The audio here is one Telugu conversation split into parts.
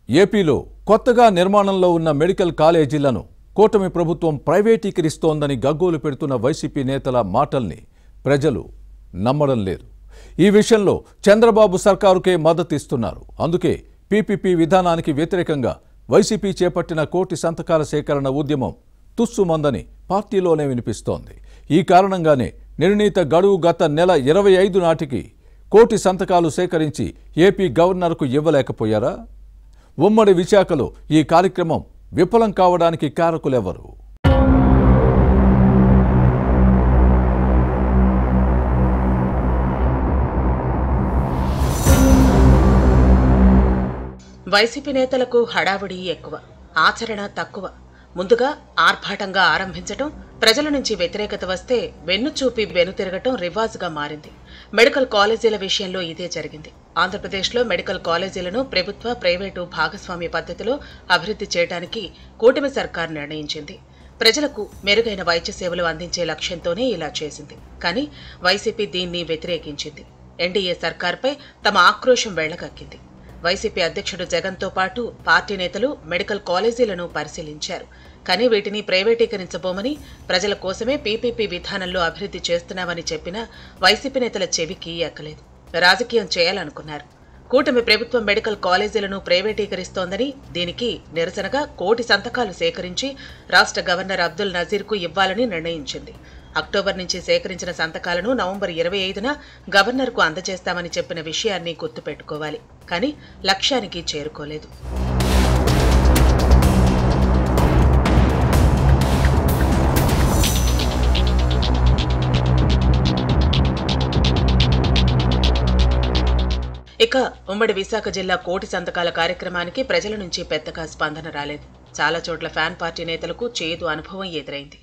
ఏపీలో కొత్తగా నిర్మాణంలో ఉన్న మెడికల్ కాలేజీలను కూటమి ప్రభుత్వం ప్రైవేటీకరిస్తోందని గగ్గోలు పెడుతున్న వైసీపీ నేతల మాటల్ని ప్రజలు నమ్మడం లేదు. ఈ విషయంలో చంద్రబాబు సర్కారుకే మద్దతు ఇస్తున్నారు. అందుకే పీపీపీ విధానానికి వ్యతిరేకంగా వైసీపీ చేపట్టిన కోటి సంతకాల సేకరణ ఉద్యమం తుస్సుమందని పార్టీలోనే వినిపిస్తోంది. ఈ కారణంగానే నిర్ణీత గడువు గత నెల 25 నాటికి కోటి సంతకాలు సేకరించి ఏపీ గవర్నర్కు ఇవ్వలేకపోయారా? ఉమ్మడి విశాఖలో ఈ కార్యక్రమం విఫలం కావడానికి కారకులెవరు? వైసీపీ నేతలకు హడావుడి ఎక్కువ, ఆచరణ తక్కువ. ముందుగా ఆర్భాటంగా ఆరంభించటం, ప్రజల నుంచి వ్యతిరేకత వస్తే వెన్నుచూపి వెనుతిరగటం రివాజుగా మారింది. మెడికల్ కాలేజీల విషయంలో ఇదే జరిగింది. ఆంధ్రప్రదేశ్లో మెడికల్ కాలేజీలను ప్రభుత్వ, ప్రైవేటు భాగస్వామ్య పద్ధతిలో అభివృద్ధి చేయడానికి కూటమి సర్కార్ నిర్ణయించింది. ప్రజలకు మెరుగైన వైద్య సేవలు అందించే లక్ష్యంతోనే ఇలా చేసింది. కానీ వైసీపీ దీన్ని వ్యతిరేకించింది. ఎన్డీఏ సర్కార్పై తమ ఆక్రోశం వెళ్లగక్కింది. వైసీపీ అధ్యక్షుడు జగన్తో పాటు పార్టీ నేతలు మెడికల్ కాలేజీలను పరిశీలించారు. కానీ వీటిని ప్రైవేటీకరించబోమని, ప్రజల కోసమే పీపీపీ విధానంలో అభివృద్ధి చేస్తున్నామని చెప్పినా వైసీపీ నేతల చెవికి ఎక్కలేదు. రాజకీయం చేయాలనుకున్నారు. కూటమి ప్రభుత్వం మెడికల్ కాలేజీలను ప్రైవేటీకరిస్తోందని, దీనికి నిరసనగా కోటి సంతకాలు సేకరించి రాష్ట్ర గవర్నర్ అబ్దుల్ నజీర్కు ఇవ్వాలని నిర్ణయించింది. అక్టోబర్ నుంచి సేకరించిన సంతకాలను నవంబర్ 25న గవర్నర్కు అందజేస్తామని చెప్పిన విషయాన్ని గుర్తుపెట్టుకోవాలి. కానీ లక్ష్యానికి చేరుకోలేదు. ఇక ఉమ్మడి విశాఖ జిల్లా కోటి సంతకాల కార్యక్రమానికి ప్రజల నుంచి పెద్దగా స్పందన రాలేదు. చాలా చోట్ల ఫ్యాన్ పార్టీ నేతలకు చేదు అనుభవం ఎదురైంది.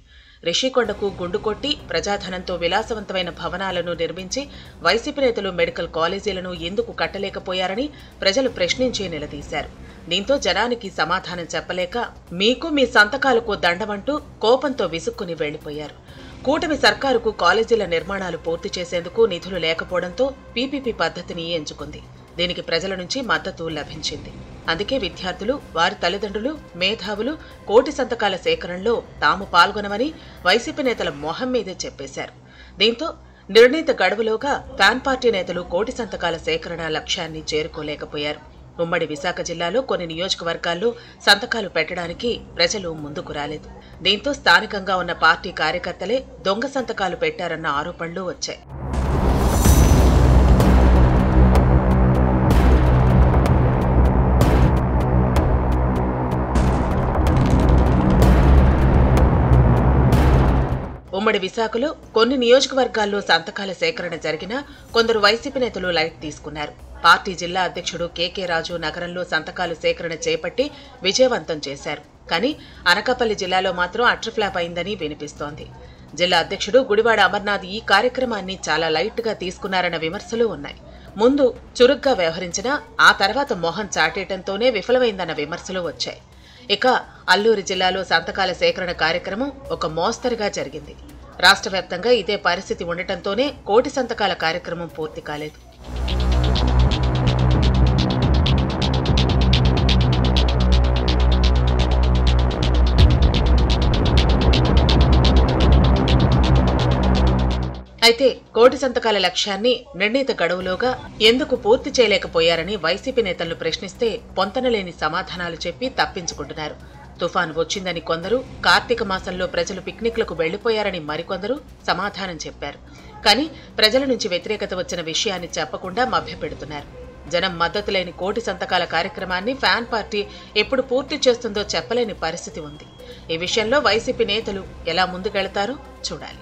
రిషికొండకు గుండు కొట్టి ప్రజాధనంతో విలాసవంతమైన భవనాలను నిర్మించి వైసీపీ నేతలు మెడికల్ కాలేజీలను ఎందుకు కట్టలేకపోయారని ప్రజలు ప్రశ్నించి నిలదీశారు. దీంతో జనానికి సమాధానం చెప్పలేక మీకు మీ సంతకాలకు దండమంటూ కోపంతో విసుక్కుని వెళ్లిపోయారు. కూటమి సర్కారుకు కాలేజీల నిర్మాణాలు పూర్తి చేసేందుకు నిధులు లేకపోవడంతో పీపీపీ పద్ధతిని ఎంచుకుంది. దీనికి ప్రజల నుంచి మద్దతు లభించింది. అందుకే విద్యార్థులు, వారి తల్లిదండ్రులు, మేధావులు కోటి సంతకాల సేకరణలో తాము పాల్గొనమని వైసీపీ నేతల మొహం మీదే చెప్పేశారు. దీంతో నిర్ణీత గడువులోగా ఫ్యాన్ పార్టీ నేతలు కోటి సంతకాల సేకరణ లక్ష్యాన్ని చేరుకోలేకపోయారు. ఉమ్మడి విశాఖ జిల్లాలో కొన్ని నియోజకవర్గాల్లో సంతకాలు పెట్టడానికి ప్రజలు ముందుకు రాలేదు. దీంతో స్థానికంగా ఉన్న పార్టీ కార్యకర్తలే దొంగ సంతకాలు పెట్టారన్న ఆరోపణలు వచ్చాయి. ఉమ్మడి విశాఖలో కొన్ని నియోజకవర్గాల్లో సంతకాల సేకరణ జరిగినా కొందరు వైసీపీ నేతలు లైట్ తీసుకున్నారు. పార్టీ జిల్లా అధ్యక్షుడు కేకే రాజు నగరంలో సంతకాలు సేకరణ చేపట్టి విజయవంతం చేశారు. కానీ అనకాపల్లి జిల్లాలో మాత్రం అట్రఫ్లాప్ అయిందని వినిపిస్తోంది. జిల్లా అధ్యక్షుడు గుడివాడ అమర్నాథ్ ఈ కార్యక్రమాన్ని చాలా లైట్ గా తీసుకున్నారన్న విమర్శలు ఉన్నాయి. ముందు చురుగ్గా వ్యవహరించినా ఆ తర్వాత మొహం చాటేయటంతోనే విఫలమైందన్న విమర్శలు వచ్చాయి. ఇక అల్లూరు జిల్లాలో సంతకాల సేకరణ కార్యక్రమం ఒక మోస్తరుగా జరిగింది. రాష్ట్ర వ్యాప్తంగా ఇదే పరిస్థితి ఉండటంతోనే కోటి సంతకాల కార్యక్రమం పూర్తి కాలేదు. అయితే కోటి సంతకాల లక్ష్యాన్ని నిర్ణీత గడువులోగా ఎందుకు పూర్తి చేయలేకపోయారని వైసీపీ నేతలను ప్రశ్నిస్తే పొంతనలేని సమాధానాలు చెప్పి తప్పించుకుంటున్నారు. తుఫాను వచ్చిందని కొందరు, కార్తీక మాసంలో ప్రజలు పిక్నిక్లకు వెళ్లిపోయారని మరికొందరు సమాధానం చెప్పారు. కానీ ప్రజల నుంచి వ్యతిరేకత వచ్చిన విషయాన్ని చెప్పకుండా మభ్యపెడుతున్నారు. జనం మద్దతు లేని కోటి సంతకాల కార్యక్రమాన్ని ఫ్యాన్ పార్టీ ఎప్పుడు పూర్తి చేస్తుందో చెప్పలేని పరిస్థితి ఉంది. ఈ విషయంలో వైసీపీ నేతలు ఎలా ముందుకెళ్తారో చూడాలి.